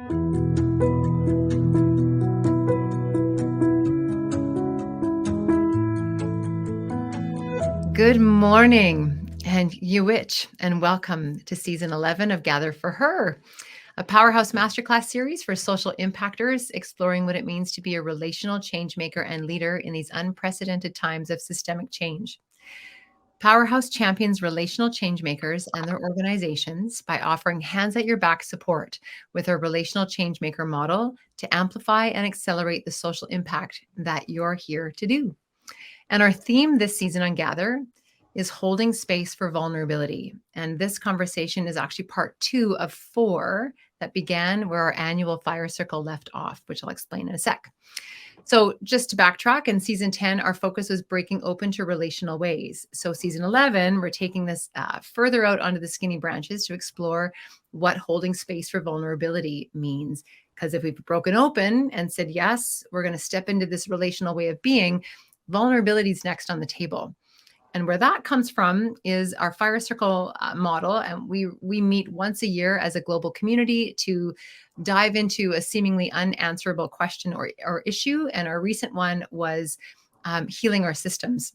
Good morning, and you witch, and welcome to season 11 of Gather for Her, a powerhouse masterclass series for social impactors exploring what it means to be a relational change maker and leader in these unprecedented times of systemic change. Powerhouse champions relational change makers and their organizations by offering hands at your back support with our relational change maker model to amplify and accelerate the social impact that you're here to do. And our theme this season on Gather is holding space for vulnerability. And this conversation is actually part 2 of 4 that began where our annual fire circle left off, which I'll explain in a sec. So just to backtrack, in season 10, our focus was breaking open to relational ways. So season 11, we're taking this further out onto the skinny branches to explore what holding space for vulnerability means. Because if we've broken open and said, yes, we're going to step into this relational way of being, vulnerability is next on the table. And where that comes from is our fire circle model. And we meet once a year as a global community to dive into a seemingly unanswerable question or issue. And our recent one was healing our systems.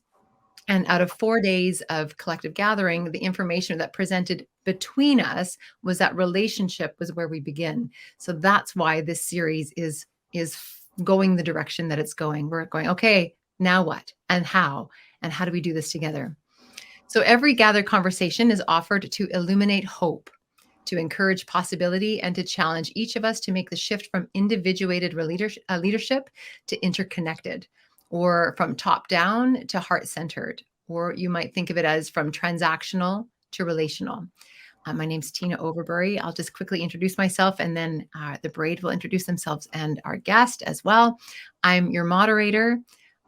And out of 4 days of collective gathering, the information that presented between us was that relationship was where we begin. So that's why this series is going the direction that it's going. We're going, okay, now what and how do we do this together? So every gathered conversation is offered to illuminate hope, to encourage possibility, and to challenge each of us to make the shift from individuated leadership to interconnected, or from top down to heart centered, or you might think of it as from transactional to relational. My name's Tina Overbury. I'll just quickly introduce myself, and then the Braid will introduce themselves and our guest as well. I'm your moderator.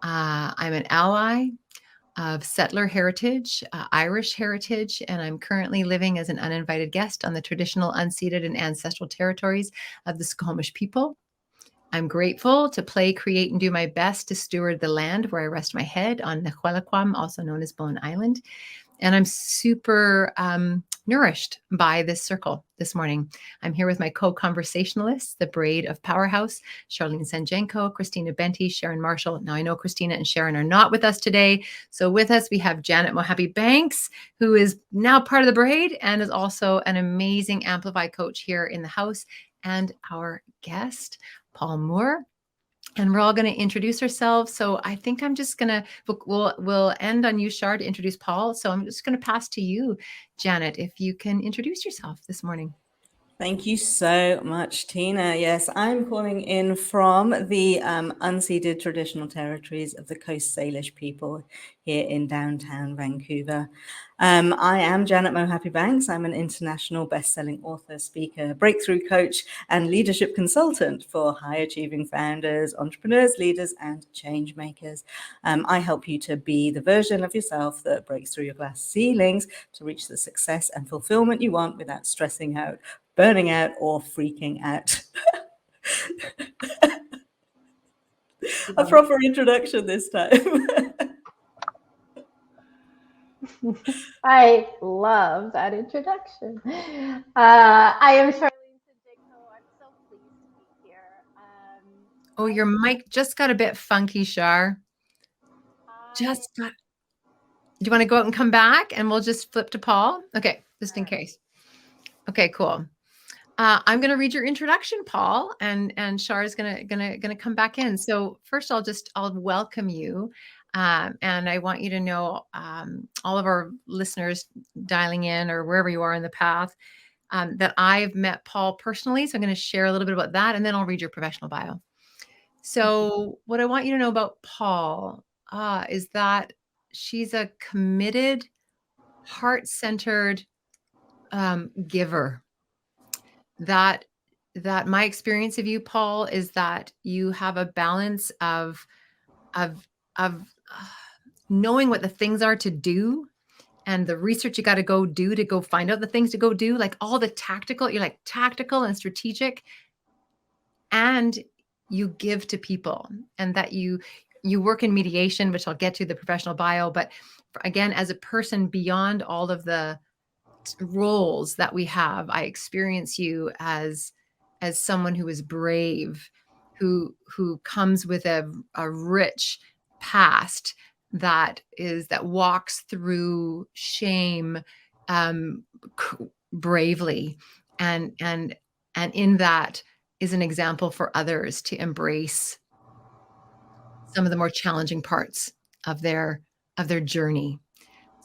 I'm an ally of settler heritage, Irish heritage, and I'm currently living as an uninvited guest on the traditional unceded and ancestral territories of the Squamish people. I'm grateful to play, create, and do my best to steward the land where I rest my head on Nahuelaquam, also known as Bowen Island. And I'm super nourished by this circle this morning. I'm here with my co-conversationalists, the Braid of Powerhouse, Charlene Sanjenko, Christina Benty, Sharon Marshall. Now I know Christina and Sharon are not with us today. So with us, we have Janet Mojave Banks, who is now part of the Braid and is also an amazing Amplify coach here in the house, and our guest, Paule Moore. And we're all going to introduce ourselves. So I think I'm just going to, we'll end on you, Shar, to introduce Paul. So I'm just going to pass to you, Janet, if you can introduce yourself this morning. Thank you so much, Tina. Yes, I'm calling in from the unceded traditional territories of the Coast Salish people here in downtown Vancouver. I am Janet Mojave Banks. I'm an international best-selling author, speaker, breakthrough coach, and leadership consultant for high-achieving founders, entrepreneurs, leaders, and change makers. I help you to be the version of yourself that breaks through your glass ceilings to reach the success and fulfillment you want without stressing out, burning out, or freaking out. A proper introduction this time. I love that introduction. I am Charlene Sanjenko. I'm so pleased to be here. Your mic just got a bit funky, Shar. Do you want to go out and come back and we'll just flip to Paul? Okay, just in case. Okay, cool. I'm going to read your introduction, Paul, and Shar is going to come back in. So first, I'll welcome you, and I want you to know, all of our listeners dialing in or wherever you are in the path, that I've met Paul personally. So I'm going to share a little bit about that, and then I'll read your professional bio. So what I want you to know about Paul is that she's a committed, heart-centered giver. That my experience of you, Paul, is that you have a balance of knowing what the things are to do and the research you got to go do to go find out the things to go do, like all the tactical, you're like tactical and strategic, and you give to people, and that you work in mediation, which I'll get to the professional bio. But again, as a person beyond all of the roles that we have, I experience you as as someone who is brave, who comes with a rich past that walks through shame bravely, and in that is an example for others to embrace some of the more challenging parts of their journey.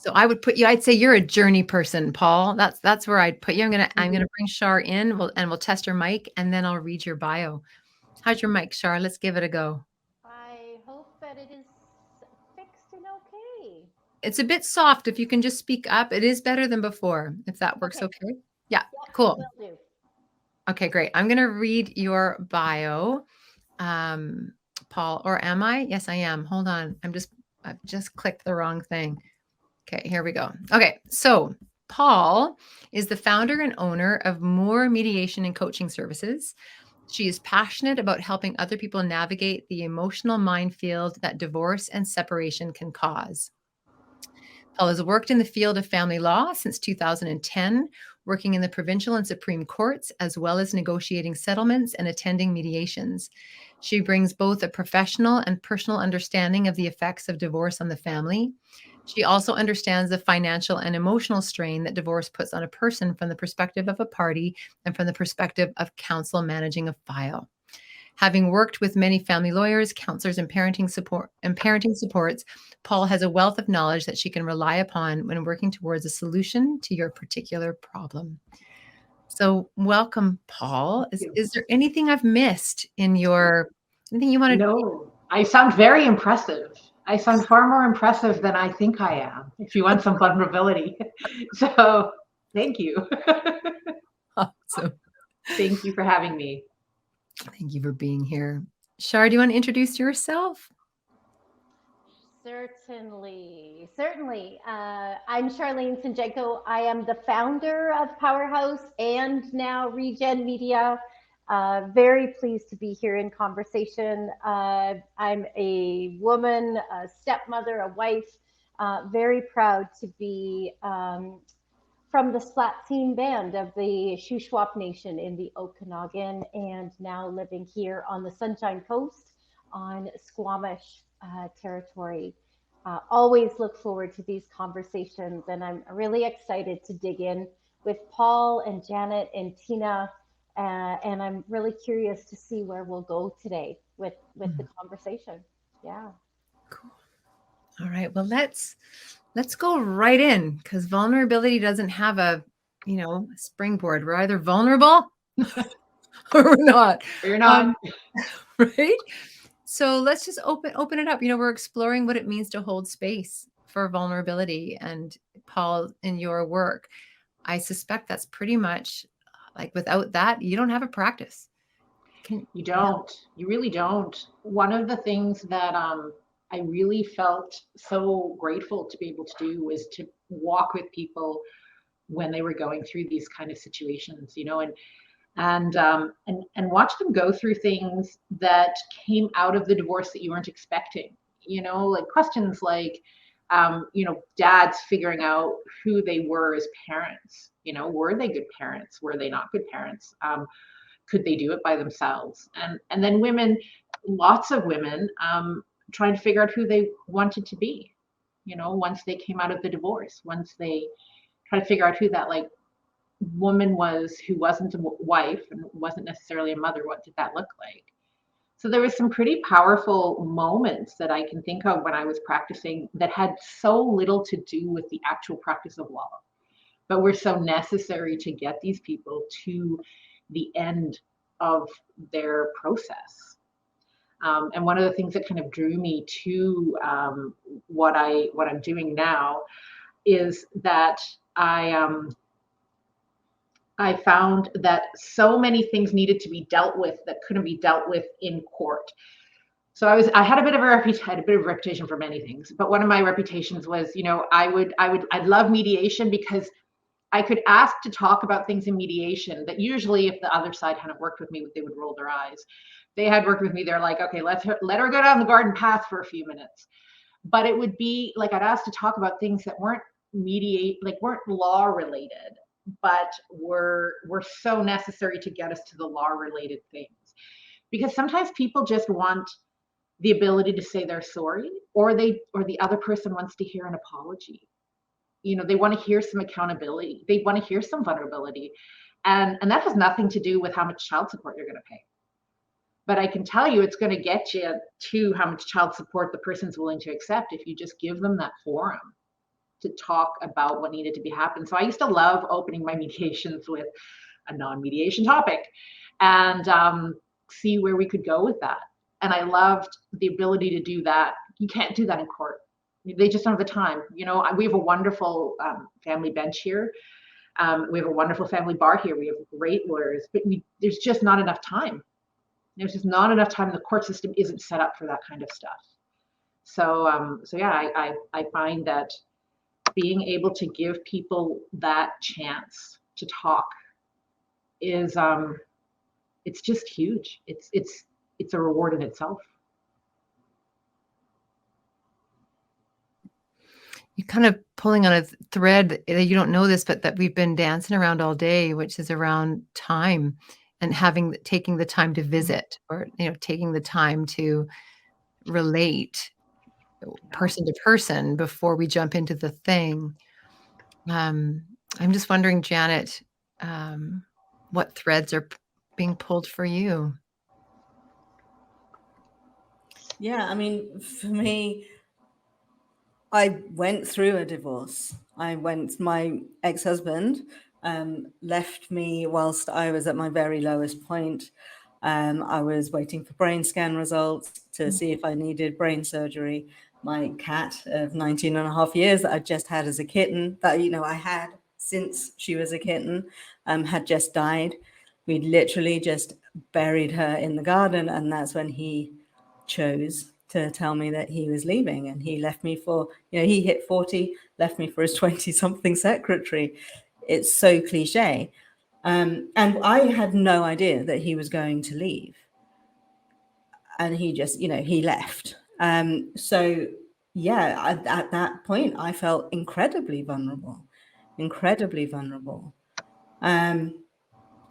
So I'd say you're a journey person, Paul. That's where I'd put you. I'm gonna bring Shar in, we'll test your mic, and then I'll read your bio. How's your mic, Shar? Let's give it a go. I hope that it is fixed and okay. It's a bit soft. If you can just speak up, it is better than before, if that works okay. Yeah, cool. Will do. Okay, great. I'm gonna read your bio, Paul, or am I? Yes, I am. Hold on. I've just clicked the wrong thing. Okay, here we go. Okay, so Paul is the founder and owner of Moore Mediation and Coaching Services. She is passionate about helping other people navigate the emotional minefield that divorce and separation can cause. Paul has worked in the field of family law since 2010, working in the provincial and Supreme Courts, as well as negotiating settlements and attending mediations. She brings both a professional and personal understanding of the effects of divorce on the family. She also understands the financial and emotional strain that divorce puts on a person from the perspective of a party and from the perspective of counsel managing a file. Having worked with many family lawyers, counselors, and parenting supports, Paul has a wealth of knowledge that she can rely upon when working towards a solution to your particular problem. So welcome, Paul. Is there anything I've missed in anything you want to? No, I sound very impressive. I sound far more impressive than I think I am, if you want some vulnerability. So thank you. Awesome. Thank you for having me. Thank you for being here. Shar, do you want to introduce yourself? Certainly. I'm Charlene Sinjenko. I am the founder of Powerhouse and now Regen Media. Very pleased to be here in conversation. I'm a woman, a stepmother, a wife. Very proud to be from the Splatine band of the Shuswap Nation in the Okanagan, and now living here on the Sunshine Coast on Squamish territory. Always look forward to these conversations, and I'm really excited to dig in with Paul and Janet and Tina, and I'm really curious to see where we'll go today with the conversation. Yeah. Cool. All right. Well, let's go right in, because vulnerability doesn't have a springboard. We're either vulnerable or we're not. Or you're not. Right? So let's just open it up. We're exploring what it means to hold space for vulnerability. And Paul, in your work, I suspect that's pretty much like, without that, you don't have a practice. You don't. You really don't. One of the things that I really felt so grateful to be able to do was to walk with people when they were going through these kind of situations, and watch them go through things that came out of the divorce that you weren't expecting, like questions like, dads figuring out who they were as parents, were they good parents? Were they not good parents? Could they do it by themselves? And then women, lots of women, trying to figure out who they wanted to be, once they came out of the divorce, once they try to figure out who that woman was who wasn't a wife and wasn't necessarily a mother. What did that look like? So there was some pretty powerful moments that I can think of when I was practicing that had so little to do with the actual practice of law, but were so necessary to get these people to the end of their process. And one of the things that kind of drew me to what I'm doing now is that I found that so many things needed to be dealt with that couldn't be dealt with in court. So I had a bit of a reputation for many things, but one of my reputations was, I'd love mediation because I could ask to talk about things in mediation that usually, if the other side hadn't worked with me, they would roll their eyes. They had worked with me. They're like, okay, let her go down the garden path for a few minutes. But it would be like I'd ask to talk about things that weren't law related, but were so necessary to get us to the law-related things. Because sometimes people just want the ability to say they're sorry, or the other person wants to hear an apology. They want to hear some accountability. They want to hear some vulnerability. And that has nothing to do with how much child support you're going to pay. But I can tell you it's going to get you to how much child support the person's willing to accept if you just give them that forum to talk about what needed to be happened. So I used to love opening my mediations with a non-mediation topic and see where we could go with that. And I loved the ability to do that. You can't do that in court. They just don't have the time. We have a wonderful family bench here. We have a wonderful family bar here. We have great lawyers, but there's just not enough time. There's just not enough time. The court system isn't set up for that kind of stuff. So yeah, I find that being able to give people that chance to talk is it's just huge. It's a reward in itself. You're kind of pulling on a thread that you don't know this, but that we've been dancing around all day, which is around time and taking the time to visit, or taking the time to relate person to person before we jump into the thing. I'm just wondering, Janet, what threads are being pulled for you? Yeah, I mean, for me, I went through a divorce. My ex-husband left me whilst I was at my very lowest point. I was waiting for brain scan results to see if I needed brain surgery. My cat of 19 and a half years that I just had as a kitten, that I had since she was a kitten, had just died. We literally just buried her in the garden, and that's when he chose to tell me that he was leaving, and he left me for, he hit 40, left me for his 20-something secretary. It's so cliche. And I had no idea that he was going to leave. And he just, he left. So yeah, at that point, I felt incredibly vulnerable.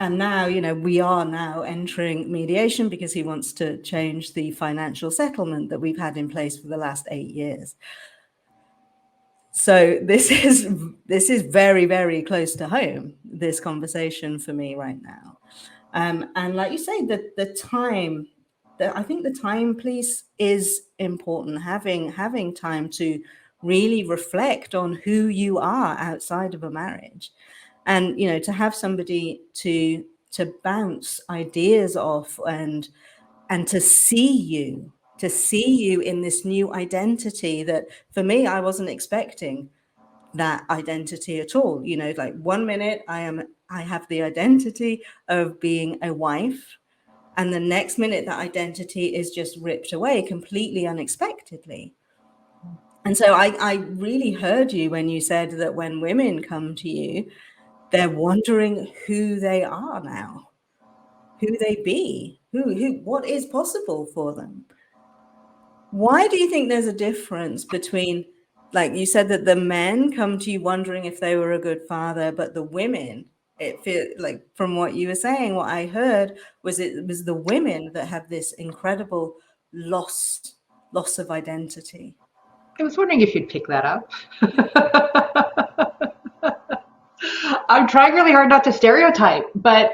And now, we are now entering mediation because he wants to change the financial settlement that we've had in place for the last 8 years. So this is very, very close to home, this conversation for me right now. And like you say, the time, I think the time piece is important. Having time to really reflect on who you are outside of a marriage. And, to have somebody to bounce ideas off and to see you in this new identity that, for me, I wasn't expecting that identity at all. Like 1 minute I have the identity of being a wife, and the next minute that identity is just ripped away completely unexpectedly. And so I really heard you when you said that when women come to you, they're wondering who they are now, who they be, what is possible for them. Why do you think there's a difference between, like you said, that the men come to you wondering if they were a good father, but the women, it feels like, from what you were saying, what I heard was it was the women that have this incredible loss of identity. I was wondering if you'd pick that up. I'm trying really hard not to stereotype, but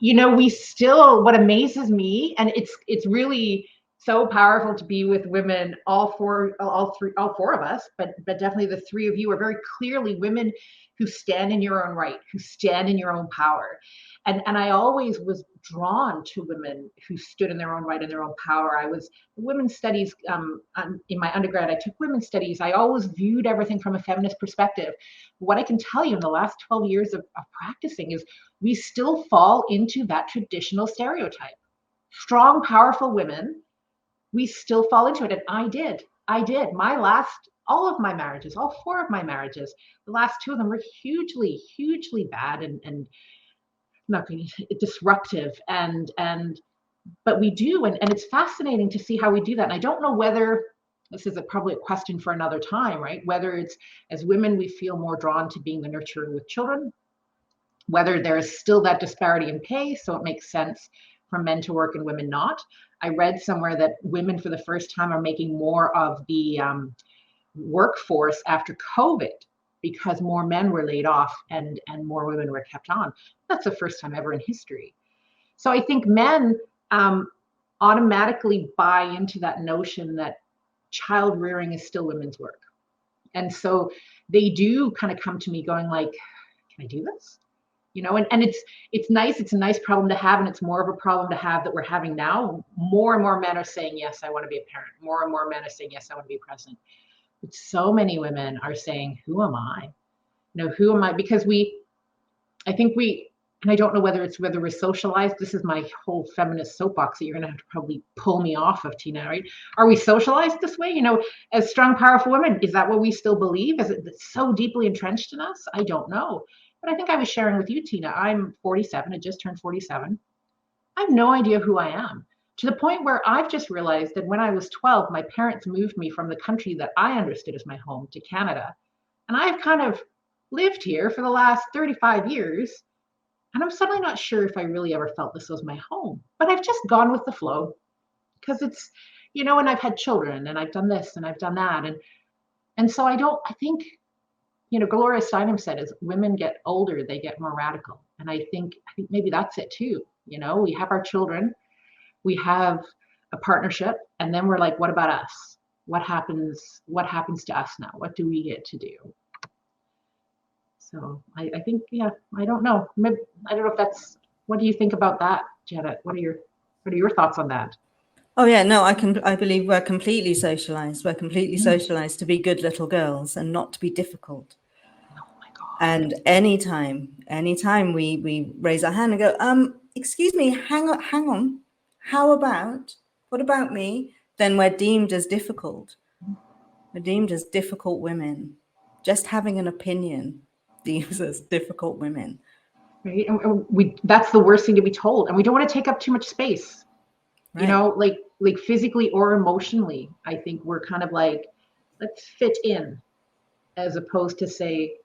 we still, what amazes me, and it's really so powerful to be with women, all four of us, but definitely the three of you are very clearly women who stand in your own right, who stand in your own power. And I always was drawn to women who stood in their own right and their own power. I was women's studies, in my undergrad, I took women's studies. I always viewed everything from a feminist perspective. What I can tell you in the last 12 years of practicing is we still fall into that traditional stereotype. Strong, powerful women, we still fall into it. And I did. All of my marriages, all four of my marriages, the last two of them were hugely, hugely bad and not really disruptive. But we do, and it's fascinating to see how we do that. And I don't know whether, this is probably a question for another time, right? Whether it's, as women, we feel more drawn to being the nurturer with children, whether there's still that disparity in pay, so it makes sense for men to work and women not. I read somewhere that women for the first time are making more of the workforce after COVID because more men were laid off and more women were kept on. That's the first time ever in history. So I think men automatically buy into that notion that child rearing is still women's work. And so they do kind of come to me going like, can I do this? And it's nice. It's a nice problem to have. And it's more of a problem to have that we're having now. More and more men are saying, yes, I want to be a parent. More and more men are saying, yes, I want to be a president. But so many women are saying, who am I? Who am I? Because I think and I don't know whether we're socialized. This is my whole feminist soapbox that you're going to have to probably pull me off of, Tina, right? Are we socialized this way? As strong, powerful women, is that what we still believe? Is it so deeply entrenched in us? I don't know. But I think I was sharing with you, Tina, I'm 47. I just turned 47. I have no idea who I am, to the point where I've just realized that when I was 12, my parents moved me from the country that I understood as my home to Canada. And I've kind of lived here for the last 35 years. And I'm suddenly not sure if I really ever felt this was my home. But I've just gone with the flow because it's, and I've had children and I've done this and I've done that. And so I think, Gloria Steinem said, as women get older, they get more radical. And I think maybe that's it too. We have our children, we have a partnership, and then we're like, what about us? What happens to us now? What do we get to do? So I think, I don't know. Maybe, I don't know if that's, what do you think about that, Janet? What are your thoughts on that? Oh yeah, no, I believe we're completely socialized. We're completely socialized to be good little girls and not to be difficult. Oh my God. And anytime we raise our hand and go, excuse me, hang on. What about me? Then we're deemed as difficult. We're deemed as difficult women. Just having an opinion deems as difficult women. Right. And that's the worst thing to be told. And we don't want to take up too much space. Right. Like physically or emotionally. I think we're kind of like, let's fit in, as opposed to say,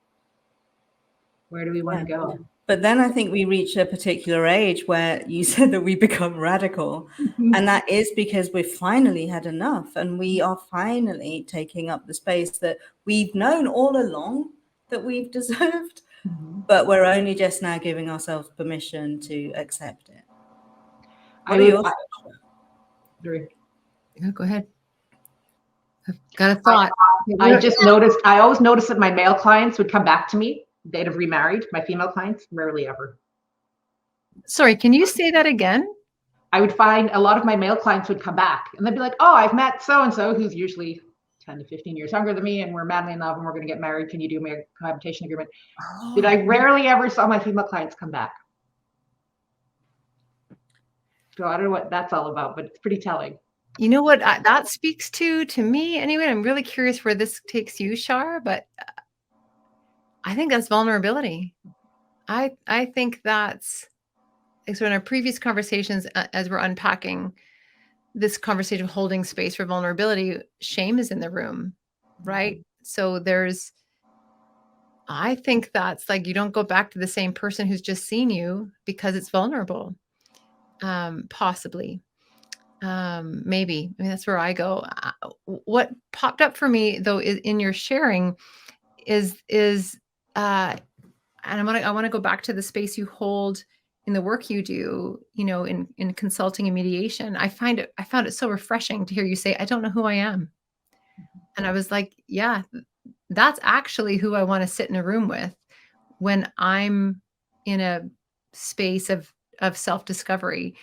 where do we want to go? But then I think we reach a particular age where you said that we become radical. And that is because we've finally had enough. And we are finally taking up the space that we've known all along that we've deserved. But we're only just now giving ourselves permission to accept it. What are your thoughts? Go ahead. I've got a thought. I always noticed that my male clients would come back to me. They'd have remarried. My female clients, rarely ever. Sorry, can you say that again? I would find a lot of my male clients would come back and they'd be like, oh, I've met so-and-so who's usually 10 to 15 years younger than me, and we're madly in love and we're going to get married. Can you do a cohabitation agreement? Did I rarely ever saw my female clients come back. So I don't know what that's all about, but it's pretty telling. You know what that speaks to me anyway. I'm really curious where this takes you, Shar, but I think that's vulnerability. I think that's, so in our previous conversations, as we're unpacking this conversation of holding space for vulnerability, shame is in the room, right? So I think that's like, you don't go back to the same person who's just seen you because it's vulnerable. Possibly. Maybe. I mean, that's where I go. What popped up for me though, is in your sharing is and I want to go back to the space you hold in the work you do, in consulting and mediation. I found it so refreshing to hear you say, I don't know who I am. And I was like, yeah, that's actually who I want to sit in a room with when I'm in a space of self-discovery.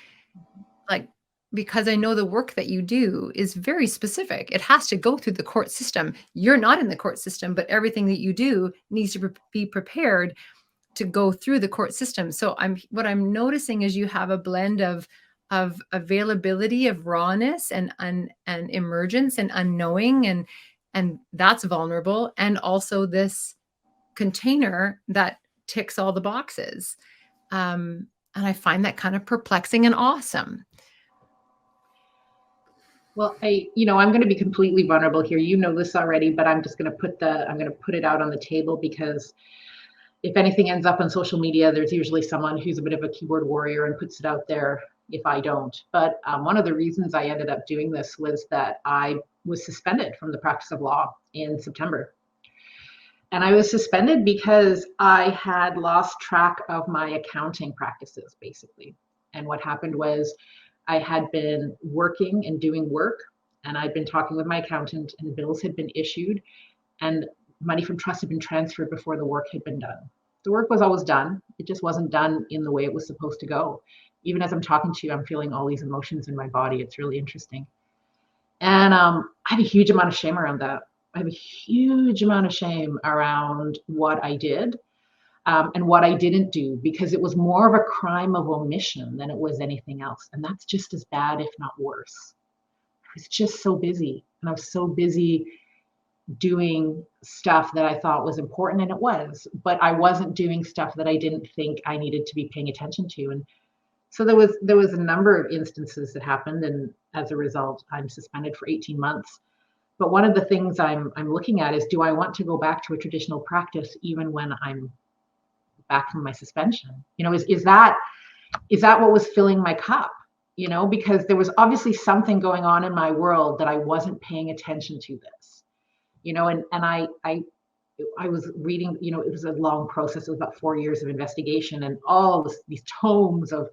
Like, because I know the work that you do is very specific. It has to go through the court system. You're not in the court system, but everything that you do needs to be prepared to go through the court system. So what I'm noticing is you have a blend of availability, of rawness and emergence and unknowing, and that's vulnerable. And also this container that ticks all the boxes. And I find that kind of perplexing and awesome. Well, I'm going to be completely vulnerable here. You know this already, but I'm just going to put it out on the table because if anything ends up on social media, there's usually someone who's a bit of a keyboard warrior and puts it out there if I don't. But one of the reasons I ended up doing this was that I was suspended from the practice of law in September. And I was suspended because I had lost track of my accounting practices, basically. And what happened was I had been working and doing work, and I'd been talking with my accountant, and bills had been issued, and money from trust had been transferred before the work had been done. The work was always done. It just wasn't done in the way it was supposed to go. Even as I'm talking to you, I'm feeling all these emotions in my body. It's really interesting. And I have a huge amount of shame around that. I have a huge amount of shame around what I did and what I didn't do, because it was more of a crime of omission than it was anything else. And that's just as bad, if not worse. I was just so busy, and I was so busy doing stuff that I thought was important, and it was, but I wasn't doing stuff that I didn't think I needed to be paying attention to. And so there was a number of instances that happened, and as a result, I'm suspended for 18 months. But one of the things I'm looking at is, do I want to go back to a traditional practice even when I'm back from my suspension? Is that what was filling my cup? Because there was obviously something going on in my world that I wasn't paying attention to this. And I was reading, it was a long process. It was about 4 years of investigation and all these tomes of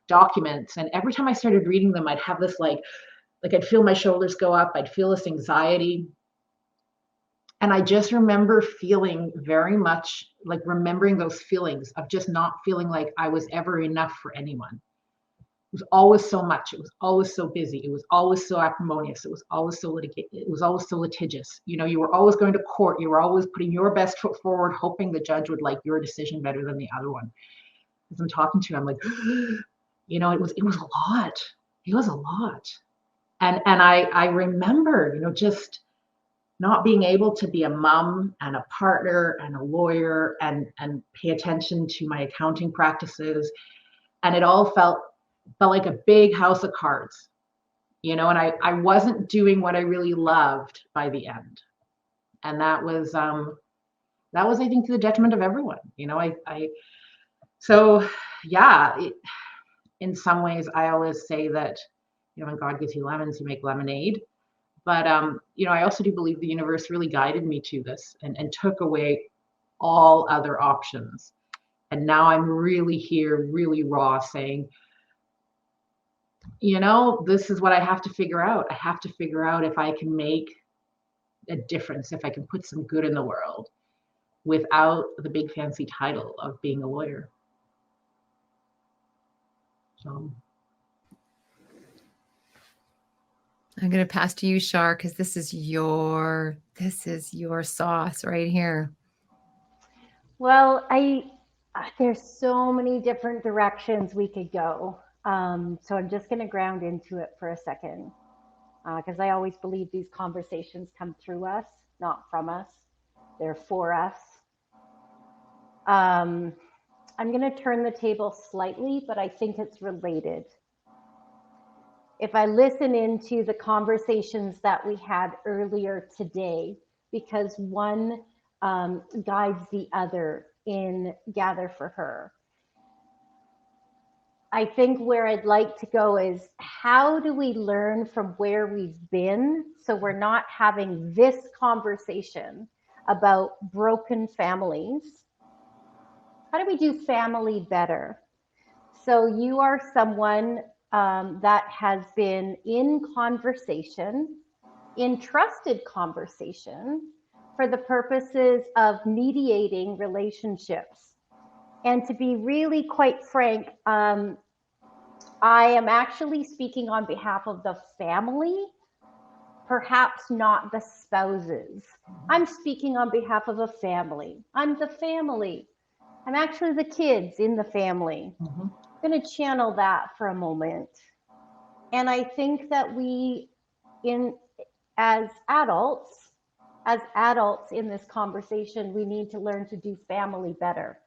documents. And every time I started reading them, I'd have this like I'd feel my shoulders go up. I'd feel this anxiety. And I just remember feeling very much like remembering those feelings of just not feeling like I was ever enough for anyone. It was always so much. It was always so busy. It was always so acrimonious. It was always so litigious. You were always going to court. You were always putting your best foot forward, hoping the judge would like your decision better than the other one. As I'm talking to you, I'm like, it was a lot. It was a lot. And I remember, just not being able to be a mom and a partner and a lawyer and pay attention to my accounting practices. And it all felt like a big house of cards, and I wasn't doing what I really loved by the end. And that was I think to the detriment of everyone. So yeah, in some ways I always say that, when God gives you lemons, you make lemonade. But I also do believe the universe really guided me to this and took away all other options. And now I'm really here, really raw, saying, this is what I have to figure out. I have to figure out if I can make a difference, if I can put some good in the world without the big fancy title of being a lawyer. So I'm going to pass to you, Shar, because this is your sauce right here. Well, there's so many different directions we could go. So I'm just going to ground into it for a second, because I always believe these conversations come through us, not from us. They're for us. I'm going to turn the table slightly, but I think it's related. If I listen into the conversations that we had earlier today, because one guides the other in Gather for Her, I think where I'd like to go is, how do we learn from where we've been so we're not having this conversation about broken families? How do we do family better? So you are someone that has been in conversation, in trusted conversation, for the purposes of mediating relationships. And to be really quite frank, I am actually speaking on behalf of the family, perhaps not the spouses. I'm speaking on behalf of a family. I'm the family. I'm actually the kids in the family. Mm-hmm. I'm going to channel that for a moment. And I think that we, as adults in this conversation, we need to learn to do family better.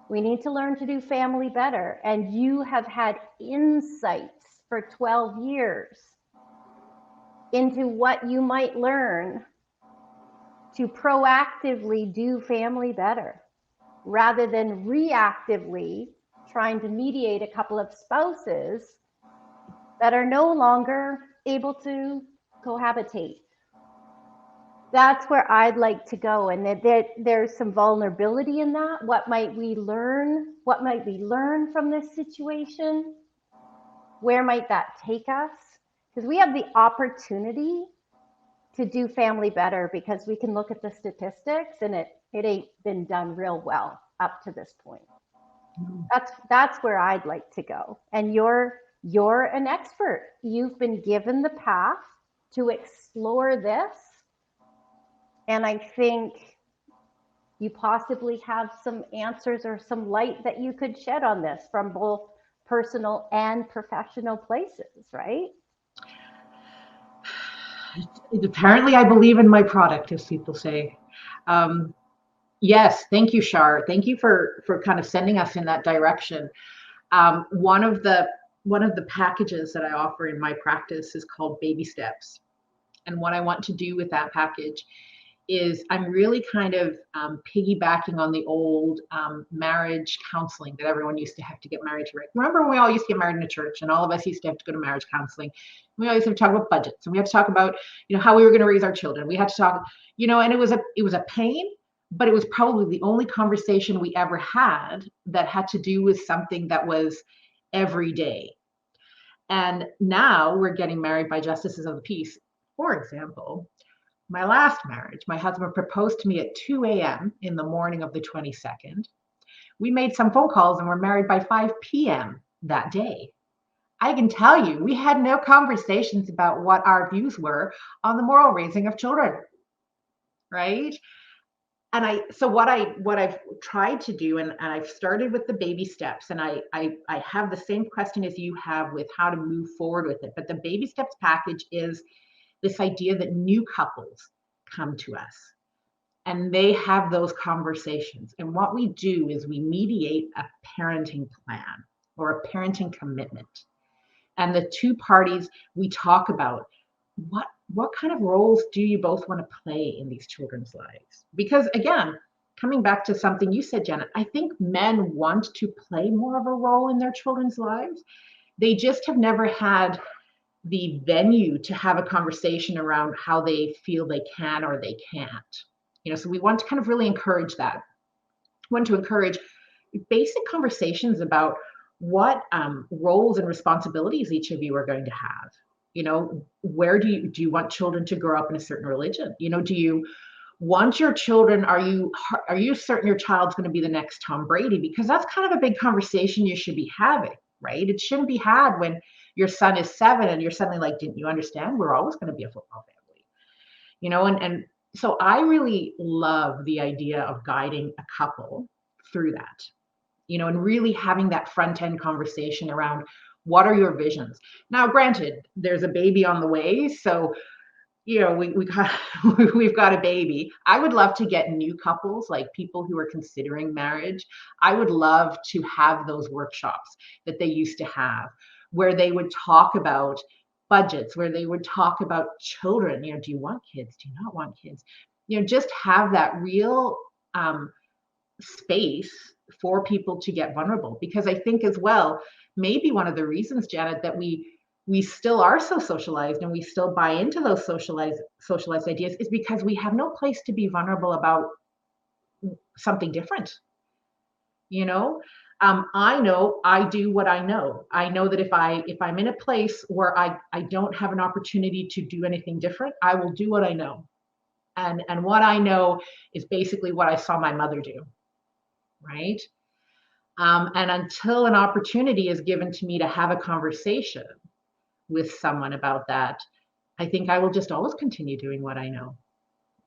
We need to learn to do family better. And you have had insights for 12 years into what you might learn to proactively do family better rather than reactively trying to mediate a couple of spouses that are no longer able to cohabitate. That's where I'd like to go. And there's some vulnerability in that. What might we learn? What might we learn from this situation? Where might that take us? Because we have the opportunity to do family better, because we can look at the statistics and it ain't been done real well up to this point. That's where I'd like to go. And you're an expert. You've been given the path to explore this. And I think you possibly have some answers or some light that you could shed on this from both personal and professional places, right? Apparently, I believe in my product, as people say. Yes, thank you, Shar. Thank you for kind of sending us in that direction. One of the packages that I offer in my practice is called Baby Steps. And what I want to do with that package is I'm really kind of piggybacking on the old marriage counseling that everyone used to have to get married to. Right? Remember when we all used to get married in a church, and all of us used to have to go to marriage counseling. We always have to talk about budgets, and we had to talk about, how we were going to raise our children. We had to talk, and it was a pain, but it was probably the only conversation we ever had that had to do with something that was every day. And now we're getting married by justices of the peace. For example, my last marriage, my husband proposed to me at 2 a.m. in the morning of the 22nd. We made some phone calls and were married by 5 p.m. that day. I can tell you, we had no conversations about what our views were on the moral raising of children, right? And so what I've tried to do, and I've started with the baby steps, and I have the same question as you have with how to move forward with it. But the baby steps package is this idea that new couples come to us and they have those conversations. And what we do is we mediate a parenting plan or a parenting commitment. And the two parties, we talk about what kind of roles do you both want to play in these children's lives? Because again, coming back to something you said, Janet, I think men want to play more of a role in their children's lives. They just have never had the venue to have a conversation around how they feel they can or they can't. So we want to kind of really encourage that. We want to encourage basic conversations about what roles and responsibilities each of you are going to have. Where do you want children to grow up in a certain religion? Do you want your children, are you certain your child's going to be the next Tom Brady? Because that's kind of a big conversation you should be having, right? It shouldn't be had when your son is 7 and you're suddenly like, didn't you understand? We're always going to be a football family, and so I really love the idea of guiding a couple through that, and really having that front end conversation around what are your visions. Now, granted, there's a baby on the way, so we've got a baby. I would love to get new couples, like people who are considering marriage. I would love to have those workshops that they used to have, where they would talk about budgets, where they would talk about children. Do you want kids? Do you not want kids? Just have that real space for people to get vulnerable. Because I think as well, maybe one of the reasons, Janet, that we still are so socialized and we still buy into those socialized ideas is because we have no place to be vulnerable about something different. I know I do what I know. I know that if I'm in a place where I don't have an opportunity to do anything different, I will do what I know. And what I know is basically what I saw my mother do, right? And until an opportunity is given to me to have a conversation with someone about that, I think I will just always continue doing what I know.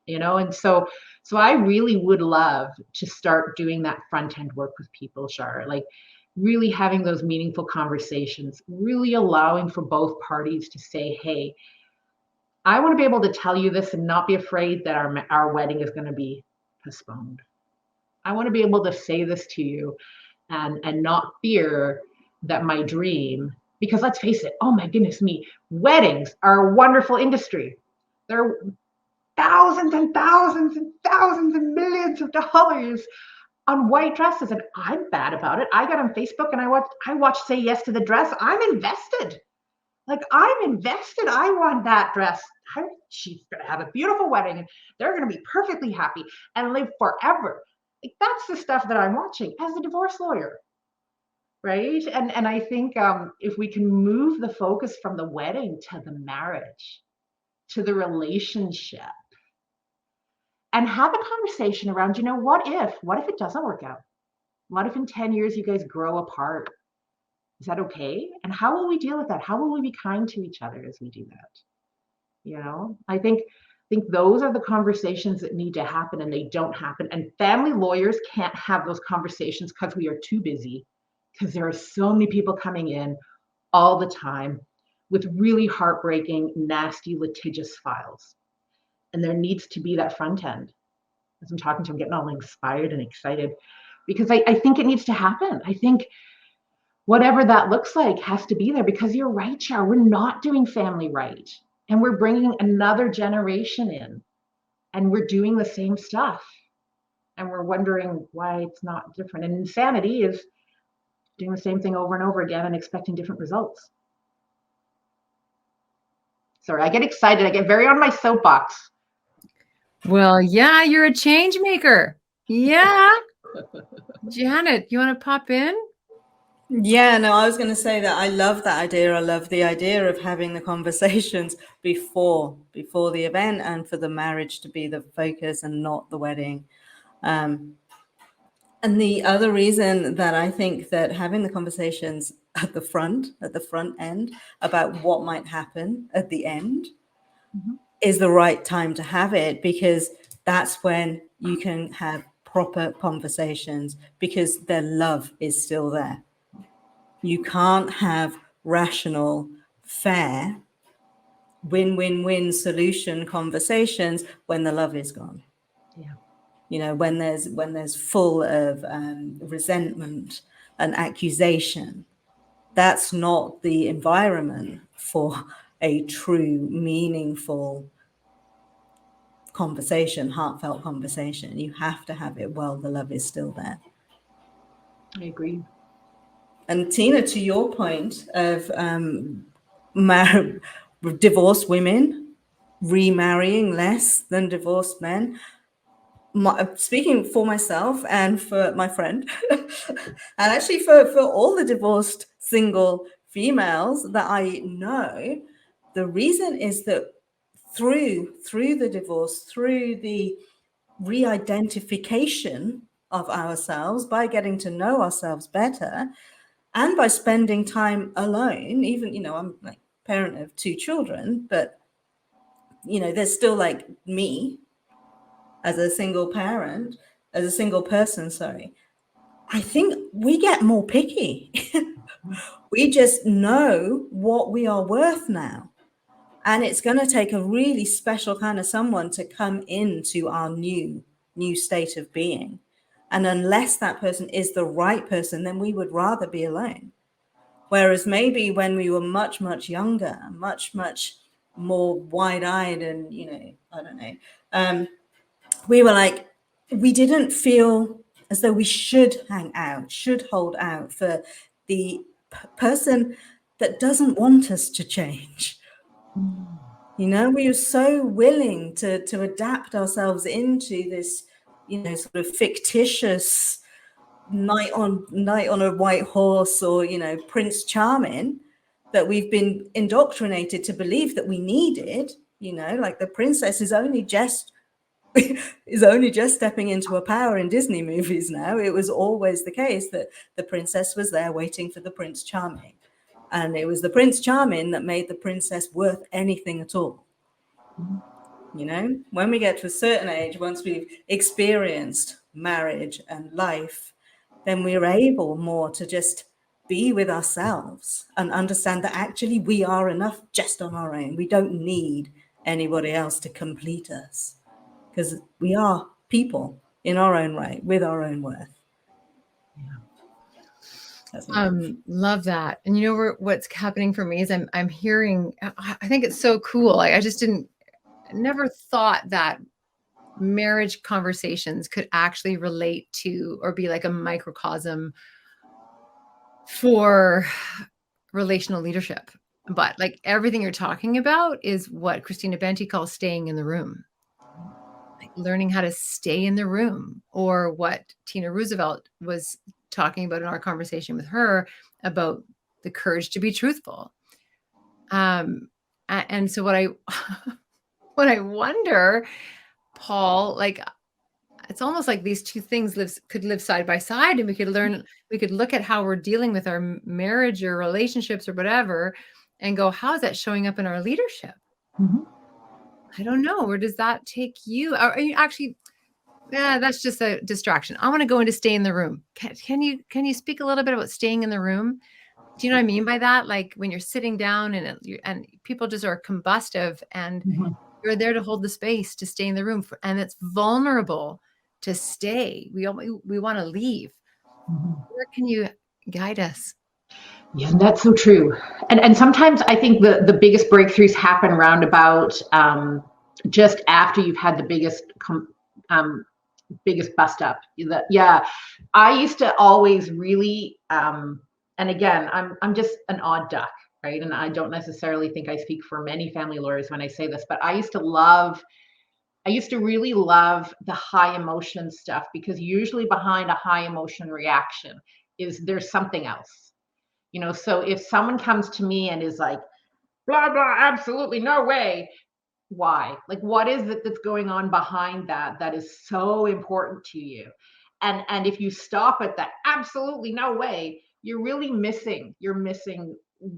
And so I really would love to start doing that front end work with people, Shar, like really having those meaningful conversations, really allowing for both parties to say, hey, I want to be able to tell you this and not be afraid that our wedding is going to be postponed. I want to be able to say this to you and not fear that my dream, because let's face it, oh my goodness me, weddings are a wonderful industry. thousands and thousands and thousands and millions of dollars on white dresses, and I'm bad about it. I got on Facebook and I watched Say Yes to the Dress. I'm invested. Like, I'm invested. I want that dress. She's gonna have a beautiful wedding, and they're gonna be perfectly happy and live forever. Like, that's the stuff that I'm watching as a divorce lawyer, right? And I think if we can move the focus from the wedding to the marriage, to the relationship, and have a conversation around, what if it doesn't work out? What if in 10 years you guys grow apart? Is that okay? And how will we deal with that? How will we be kind to each other as we do that? I think those are the conversations that need to happen, and they don't happen. And family lawyers can't have those conversations because we are too busy, because there are so many people coming in all the time with really heartbreaking, nasty, litigious files. And there needs to be that front end. As I'm talking to them, getting all inspired and excited, because I think it needs to happen. I think whatever that looks like has to be there, because you're right, Char, we're not doing family right. And we're bringing another generation in, and we're doing the same stuff. And we're wondering why it's not different. And insanity is doing the same thing over and over again and expecting different results. Sorry, I get excited. I get very on my soapbox. Well, yeah, you're a change maker. Yeah. Janet, you want to pop in? Yeah, no, I was going to say that I love that idea. I love the idea of having the conversations before the event, and for the marriage to be the focus and not the wedding. And the other reason that I think that having the conversations at the front end about what might happen at the end is the right time to have it, because that's when you can have proper conversations, because their love is still there. You can't have rational, fair, win-win-win solution conversations when the love is gone. Yeah. When there's full of resentment and accusation, that's not the environment for a true, meaningful conversation, heartfelt conversation. You have to have it while the love is still there. I agree. And Tina, to your point of divorced women remarrying less than divorced men, speaking for myself and for my friend, and actually for all the divorced single females that I know, the reason is that through the divorce, through the re-identification of ourselves, by getting to know ourselves better, and by spending time alone, even, I'm like parent of 2 children, but, there's still like me as a single parent, as a single person, sorry. I think we get more picky. We just know what we are worth now. And it's going to take a really special kind of someone to come into our new state of being. And unless that person is the right person, then we would rather be alone. Whereas maybe when we were much, much younger, much, much more wide-eyed and, I don't know, we were like, we didn't feel as though we should hang out, should hold out for the person that doesn't want us to change. We were so willing to adapt ourselves into this, sort of fictitious knight on a white horse, or, Prince Charming, that we've been indoctrinated to believe that we needed, like the princess is only just stepping into a power in Disney movies now. It was always the case that the princess was there waiting for the Prince Charming. And it was the Prince Charming that made the princess worth anything at all. When we get to a certain age, once we've experienced marriage and life, then we're able more to just be with ourselves and understand that actually we are enough just on our own. We don't need anybody else to complete us, because we are people in our own right, with our own worth. Love that. And what's happening for me is I'm hearing, I think it's so cool. I just didn't never thought that marriage conversations could actually relate to or be like a microcosm for relational leadership. But like everything you're talking about is what Christina Benti calls staying in the room, like learning how to stay in the room, or what Tina Roosevelt was talking about in our conversation with her about the courage to be truthful. And so what I what I wonder, Paul, like it's almost like these two things could live side by side, and we could look at how we're dealing with our marriage or relationships or whatever and go, how is that showing up in our leadership? Mhm. I don't know. Where does that take you? Are you actually, yeah, that's just a distraction. I want to go into stay in the room. Can you speak a little bit about staying in the room? Do you know what I mean by that? Like when you're sitting down and people just are combustive, and Mhm. you're there to hold the space to stay in the room, and it's vulnerable to stay. We want to leave. Mhm. Where can you guide us? Yeah, that's so true. And sometimes I think the biggest breakthroughs happen roundabout just after you've had the biggest bust up. Yeah, I used to always really, and again, I'm just an odd duck, right? And I don't necessarily think I speak for many family lawyers when I say this, but I used to really love the high emotion stuff, because usually behind a high emotion reaction there's something else. So if someone comes to me and is like, blah, blah, absolutely no way, why? Like, what is it that's going on behind that is so important to you? And if you stop at that absolutely no way, you're missing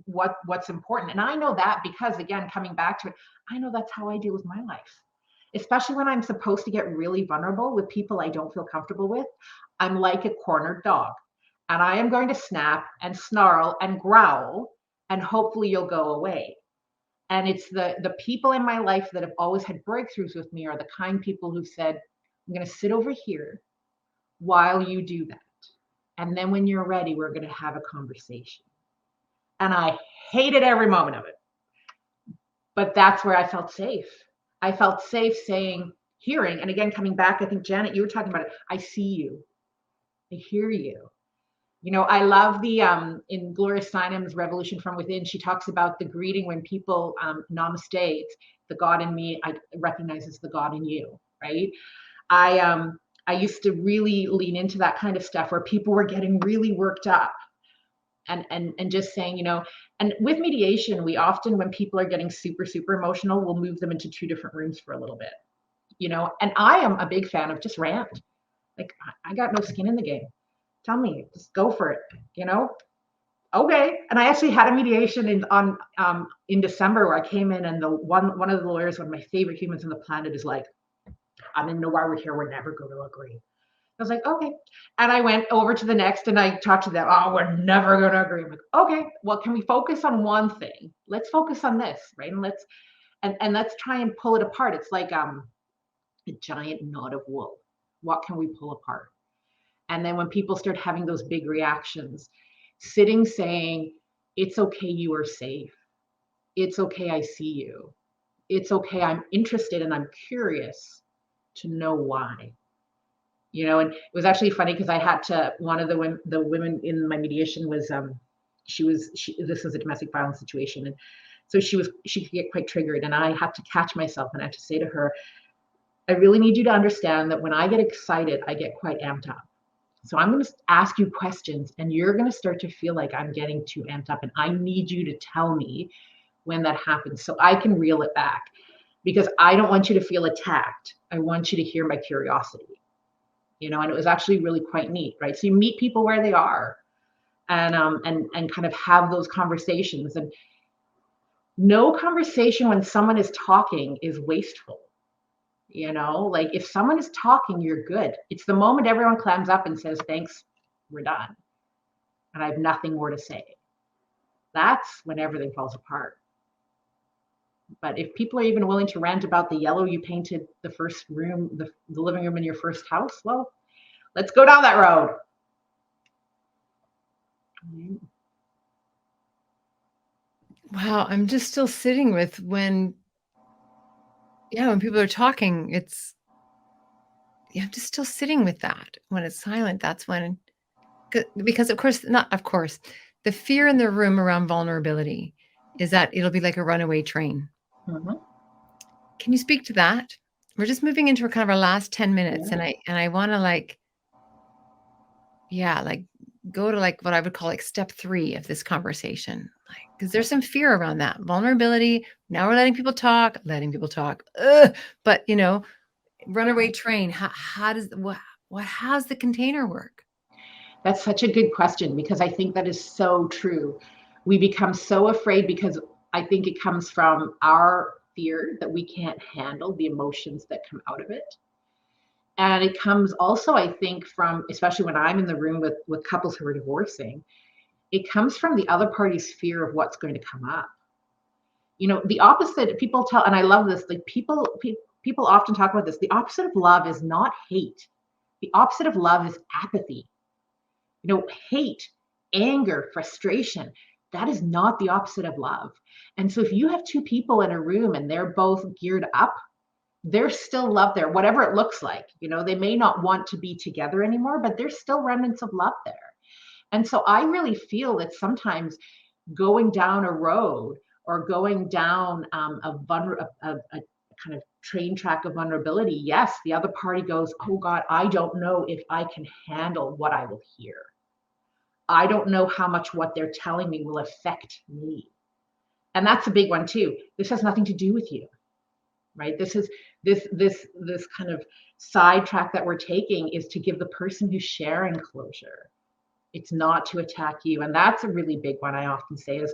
what's important. And I know that because, again, coming back to it, I know that's how I deal with my life. Especially when I'm supposed to get really vulnerable with people I don't feel comfortable with. I'm like a cornered dog, and I am going to snap and snarl and growl, and hopefully you'll go away. And it's the people in my life that have always had breakthroughs with me are the kind people who've said, I'm going to sit over here while you do that. And then when you're ready, we're going to have a conversation. And I hated every moment of it. But that's where I felt safe. I felt safe hearing, and again, coming back, I think, Janet, you were talking about it. I see you. I hear you. I love the in Gloria Steinem's Revolution from Within, she talks about the greeting when people namaste, it's the God in me, I recognize it's the God in you, right? I used to really lean into that kind of stuff where people were getting really worked up, and just saying, and with mediation, we often, when people are getting super, super emotional, we'll move them into two different rooms for a little bit, and I am a big fan of just rant. Like, I got no skin in the game. Tell me, just go for it, Okay. And I actually had a mediation in December where I came in, and one of the lawyers, one of my favorite humans on the planet, is like, I don't know why we're here. We're never going to agree. I was like, okay. And I went over to the next and I talked to them. Oh, we're never going to agree. I'm like, okay, well, can we focus on one thing? Let's focus on this, right? And let's try and pull it apart. It's like a giant knot of wool. What can we pull apart? And then when people start having those big reactions, sitting saying, it's okay, you are safe. It's okay, I see you. It's okay, I'm interested and I'm curious to know why. And it was actually funny because I had to, one of the women in my mediation was, this was a domestic violence situation. And so she could get quite triggered, and I had to catch myself, and I had to say to her, I really need you to understand that when I get excited, I get quite amped up. So I'm going to ask you questions, and you're going to start to feel like I'm getting too amped up, and I need you to tell me when that happens so I can reel it back, because I don't want you to feel attacked. I want you to hear my curiosity. And it was actually really quite neat, right? So you meet people where they are, and kind of have those conversations. And no conversation when someone is talking is wasteful. Like if someone is talking, you're good. It's the moment everyone clams up and says, thanks, we're done, and I have nothing more to say. That's when everything falls apart. But if people are even willing to rant about the yellow you painted the first room, the living room in your first house, well, let's go down that road. Wow, I'm just still sitting with when yeah, when people are talking, it's, I'm just still sitting with that. When it's silent, that's when, because of course, not of course, the fear in the room around vulnerability is that it'll be like a runaway train. Mhm. Can you speak to that? We're just moving into kind of our last 10 minutes, Yeah. and I want to like, yeah, like go to like what I would call like step 3 of this conversation. Like, because there's some fear around that vulnerability. Now we're letting people talk. Ugh. But runaway train. How does what how's the container work? That's such a good question, because I think that is so true. We become so afraid because I think it comes from our fear that we can't handle the emotions that come out of it. And it comes also, I think, from, especially when I'm in the room with couples who are divorcing, it comes from the other party's fear of what's going to come up. The opposite, people tell, and I love this, like people often talk about this. The opposite of love is not hate. The opposite of love is apathy. Hate, anger, frustration, that is not the opposite of love. And so if you have two people in a room and they're both geared up, there's still love there, whatever it looks like. They may not want to be together anymore, but there's still remnants of love there. And so I really feel that sometimes going down a road or going down a kind of train track of vulnerability, yes, the other party goes, oh God, I don't know if I can handle what I will hear. I don't know how much what they're telling me will affect me. And that's a big one too. This has nothing to do with you, right? This kind of sidetrack that we're taking is to give the person who's sharing closure. It's not to attack you. And that's a really big one I often say is,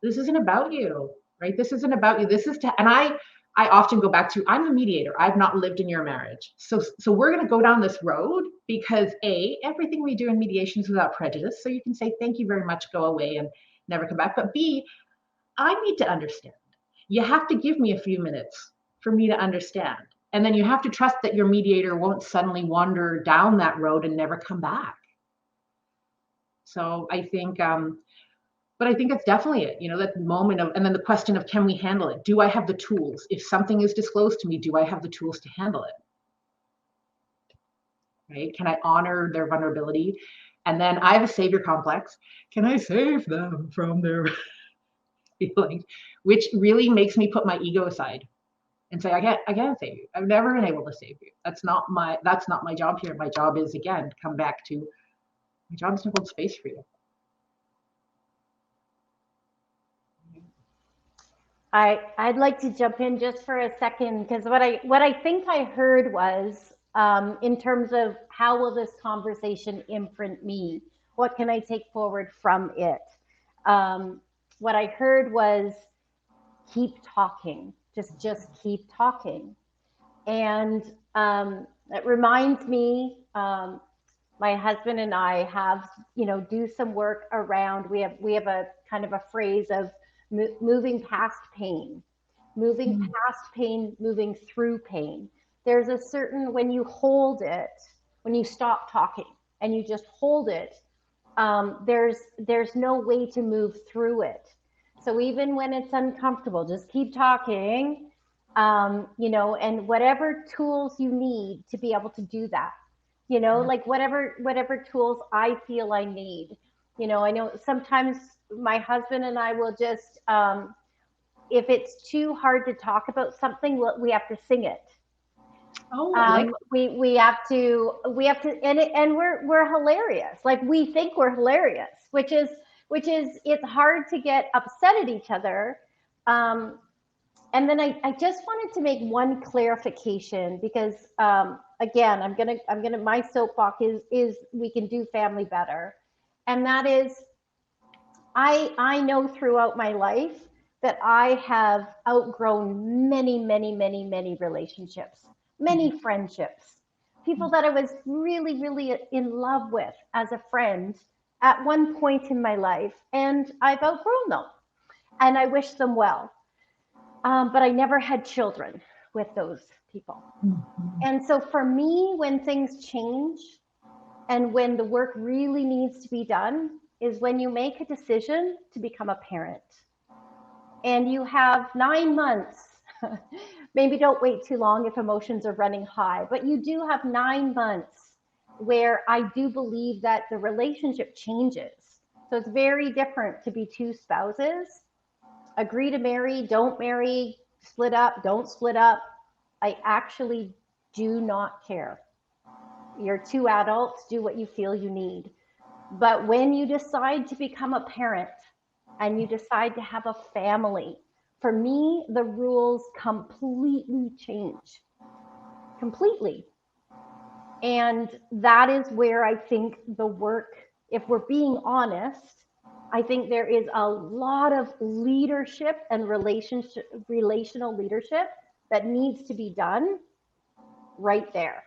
this isn't about you, right? This isn't about you. This is to, and I often go back to, I'm a mediator. I've not lived in your marriage. So we're going to go down this road because everything we do in mediation is without prejudice. So you can say, thank you very much, go away and never come back. But B, I need to understand. You have to give me a few minutes for me to understand. And then you have to trust that your mediator won't suddenly wander down that road and never come back. So I think, but I think it's definitely it, that moment of, and then the question of, can we handle it? Do I have the tools? If something is disclosed to me, do I have the tools to handle it? Right? Can I honor their vulnerability? And then I have a savior complex. Can I save them from their feelings? Which really makes me put my ego aside and say, I can't save you. I've never been able to save you. That's not my job here. My job is, again, to come back to, my job is to hold space for you. I'd like to jump in just for a second, because what I think I heard was, in terms of how will this conversation imprint me? What can I take forward from it? What I heard was, keep talking, just keep talking. And it reminds me, my husband and I have, do some work around, we have a kind of a phrase of moving past pain, moving through pain. There's a certain, when you hold it, when you stop talking and you just hold it, there's no way to move through it. So even when it's uncomfortable, just keep talking, and whatever tools you need to be able to do that, like whatever tools I feel I need. I know sometimes my husband and I will just, if it's too hard to talk about something, we have to sing it. Oh, I like we have to, and we're hilarious. Like, we think we're hilarious, which is it's hard to get upset at each other. And then I just wanted to make one clarification, because again, I'm gonna my soapbox is we can do family better, and that is, I know throughout my life that I have outgrown many relationships, many friendships, people that I was really in love with as a friend at one point in my life, and I've outgrown them, and I wish them well. But I never had children with those people. Mm-hmm. And so for me, when things change and when the work really needs to be done, is when you make a decision to become a parent. And you have 9 months maybe don't wait too long if emotions are running high, but you do have 9 months where I do believe that the relationship changes. So it's very different to be two spouses. Agree to marry, don't marry, split up, don't split up. I actually do not care. You're two adults, do what you feel you need. But when you decide to become a parent and you decide to have a family, for me, the rules completely change. Completely. And that is where I think the work, if we're being honest, I think there is a lot of leadership and relational leadership that needs to be done right there.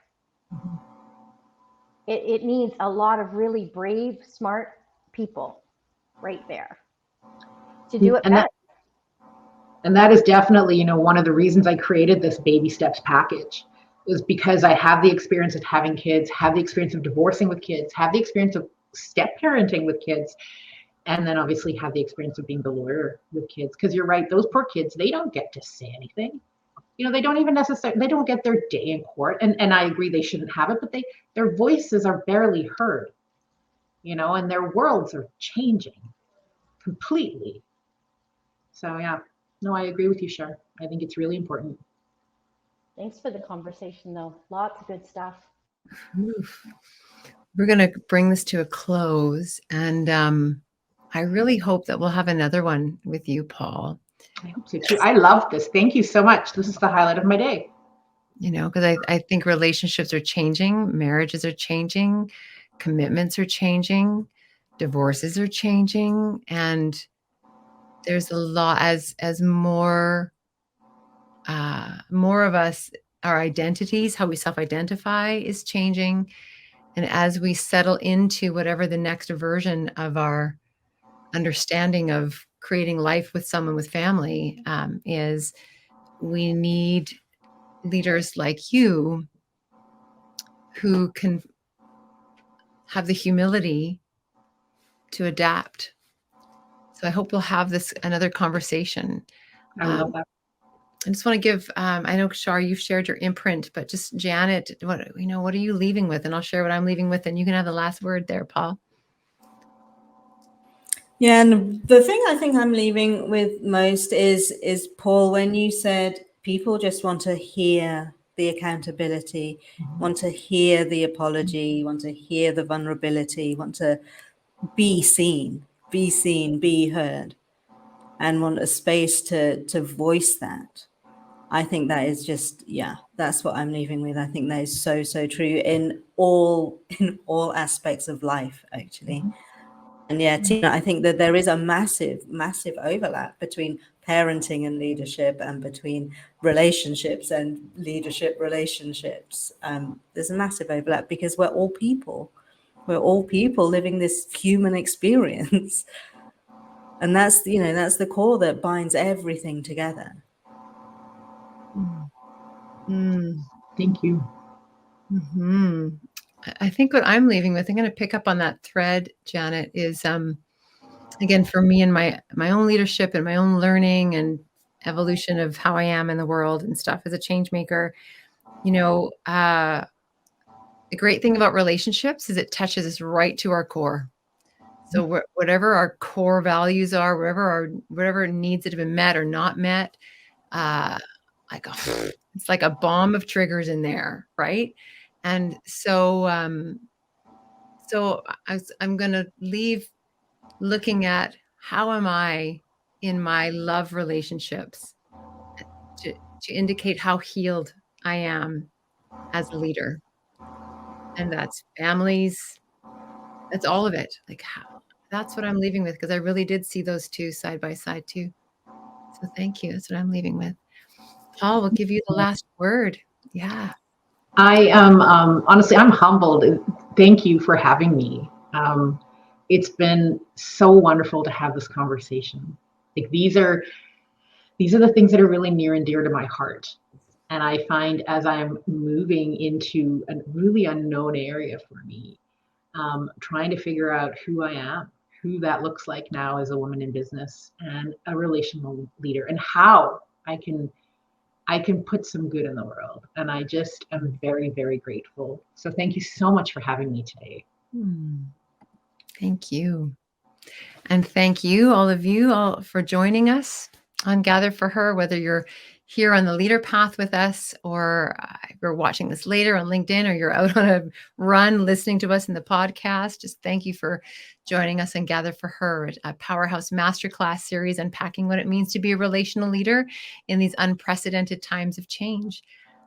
It needs a lot of really brave, smart people right there to do it And best. that is definitely, one of the reasons I created this baby steps package was because I have the experience of having kids, have the experience of divorcing with kids, have the experience of step parenting with kids, and then obviously have the experience of being the lawyer with kids. Because you're right, those poor kids, they don't get to say anything. They don't even necessarily, they don't get their day in court. And I agree they shouldn't have it, but their voices are barely heard, and their worlds are changing completely. So yeah, no, I agree with you, Shar. I think it's really important. Thanks for the conversation, though. Lots of good stuff. Oof. We're going to bring this to a close. And I really hope that we'll have another one with you, Paul. I hope so too. I love this. Thank you so much. This is the highlight of my day. Because I think relationships are changing, marriages are changing, commitments are changing, divorces are changing, and there's a lot as more of us, our identities, how we self-identify is changing, and as we settle into whatever the next version of our understanding of creating life with someone with family is, we need leaders like you who can have the humility to adapt. So I hope we'll have another conversation. I love that. I just want to give, I know, Shar, you've shared your imprint, but just Janet, what are you leaving with? And I'll share what I'm leaving with, and you can have the last word there, Paul. Yeah, and the thing I think I'm leaving with most is Paul, when you said people just want to hear the accountability, want to hear the apology, want to hear the vulnerability, want to be seen, be heard, and want a space to voice that. I think that is just, that's what I'm leaving with. I think that is so, so true in all aspects of life, actually. And yeah, Tina, I think that there is a massive, massive overlap between parenting and leadership, and between relationships and leadership relationships. There's a massive overlap because we're all people. We're all people living this human experience. And that's the core that binds everything together. Thank you. Mm-hmm. I think what I'm leaving with, I'm going to pick up on that thread, Janet, is again, for me and my own leadership and my own learning and evolution of how I am in the world and stuff as a change maker. The great thing about relationships is it touches us right to our core. So whatever our core values are, whatever needs that have been met or not met, it's like a bomb of triggers in there, right? And so I'm going to leave looking at how am I in my love relationships to indicate how healed I am as a leader. And that's families. That's all of it. That's what I'm leaving with, because I really did see those two side by side too. So thank you. That's what I'm leaving with. Paul, we'll give you the last word. Yeah. I am, honestly, I'm humbled. Thank you for having me. It's been so wonderful to have this conversation. Like these are the things that are really near and dear to my heart. And I find as I'm moving into a really unknown area for me, trying to figure out who I am, who that looks like now as a woman in business and a relational leader, and how I can I can put some good in the world. And I just am very, very grateful. So thank you so much for having me today. Thank you. And thank you, all of you, all for joining us on Gather for Her, whether you're here on the leader path with us, or you're watching this later on LinkedIn, or you're out on a run listening to us in the podcast. Just thank you for joining us on Gather for Her, a Powerhouse Masterclass series unpacking what it means to be a relational leader in these unprecedented times of change.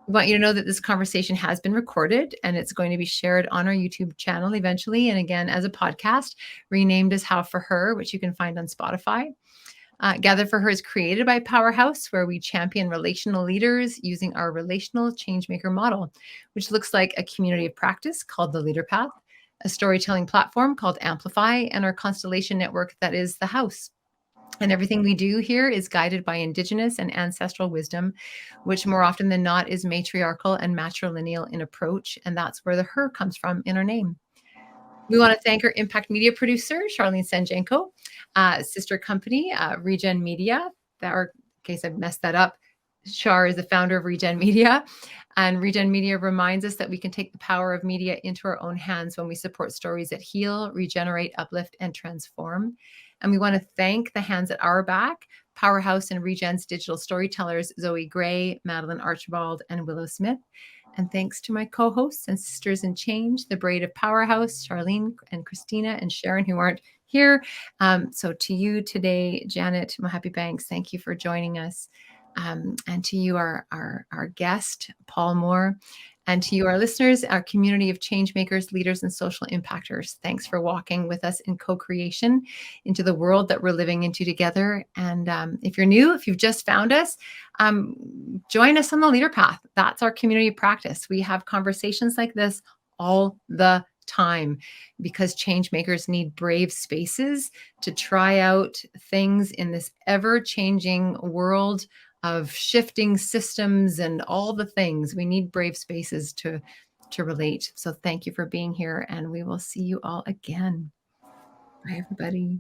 We want you to know that this conversation has been recorded and it's going to be shared on our YouTube channel eventually. And again, as a podcast, renamed as How for Her, which you can find on Spotify. Gather for Her is created by Powerhouse, where we champion relational leaders using our relational changemaker model, which looks like a community of practice called the Leader Path, a storytelling platform called Amplify, and our constellation network that is the House. And everything we do here is guided by Indigenous and ancestral wisdom, which more often than not is matriarchal and matrilineal in approach. And that's where the her comes from in our name. We want to thank our impact media producer, Charlene Sanjenko, sister company, Regen Media. In case I messed that up, Char is the founder of Regen Media. And Regen Media reminds us that we can take the power of media into our own hands when we support stories that heal, regenerate, uplift, and transform. And we want to thank the hands at our back, Powerhouse and Regen's digital storytellers, Zoe Gray, Madeline Archibald, and Willow Smith. And thanks to my co-hosts and sisters in change, the Braid of Powerhouse, Charlene and Christina and Sharon, who aren't here. So to you today, Janet Mohappy Banks, thank you for joining us. And to you, our guest, Paul Moore, and to you, our listeners, our community of change makers, leaders, and social impactors. Thanks for walking with us in co-creation into the world that we're living into together. And if you're new, if you've just found us, join us on the Leader Path. That's our community of practice. We have conversations like this all the time because change makers need brave spaces to try out things in this ever-changing world of shifting systems and all the things. We need brave spaces to relate. So thank you for being here, and we will see you all again. Bye, everybody.